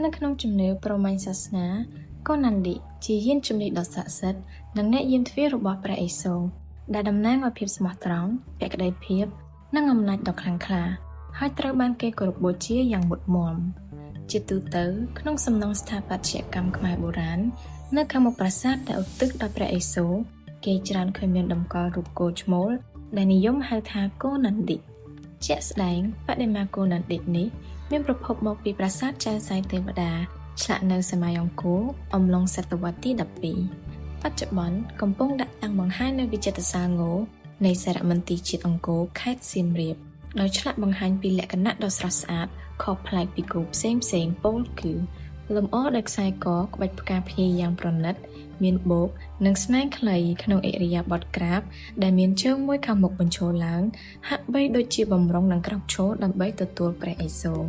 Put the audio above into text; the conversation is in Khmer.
នៅក្នុងជំនឿព្រហ្មញ្ញសាសនាកូណាន់ឌិជាយានជំនិះដ៏ស័ក្តិសិទ្ធិនិងអ្នកយាមទ្វាររបស់ព្រះឥសូរដែលតំណាងឲ្យភាពស្មោះត្រង់ភក្តីភាពនិងអំណាចដ៏ខ្លាំងក្លាហើយត្រូវបានគេគោរពបូជាយ៉ាងមុតមាំជាទូទៅក្នុងសំណង់ស្ថាបត្យកម្មខ្មែរបុរាណនៅខាងមុខប្រាសាទដែលឧទ្ទិសដល់ព្រះឥសូរគេច្រើនឃើញមានតម្កល់រូបគោឈ្មោលដែលនិយមហៅថាកូណាន់ឌិជាក់ស្ដែងបដិមាកូណាន់ឌិនេះមានប្រភពមកពីប្រាសាទចៅសែងទេវតាឆ្លាក់នៅសម័យអង្គរអំឡុងសតវត្សទី12បច្ចុប្បន្នកំពុងដាក់តាំងបង្ហាញនៅវិចិត្រសាលងនៃសារមន្ទីរជាតិអង្គរខេត្តសៀមរាបដោយឆ្លាក់បង្ហាញពីលក្ខណៈដ៏ស្រស់ស្អាតខុសប្លែកពីគោផ្សេងពោលគឺលម្អដោយខ្សែកក្បាច់ផ្កាភ្ញីយ៉ាងប្រណិតមានបូកនិងស្នែងខ្លីក្នុងឥរិយាបថក្រាបដែលមានជើងមួយខាងមុខបញ្ឈរឡើងហាក់បីដូចជាបំរុងនឹងក្រោកឈរដើម្បីទទួលព្រះឥសូរ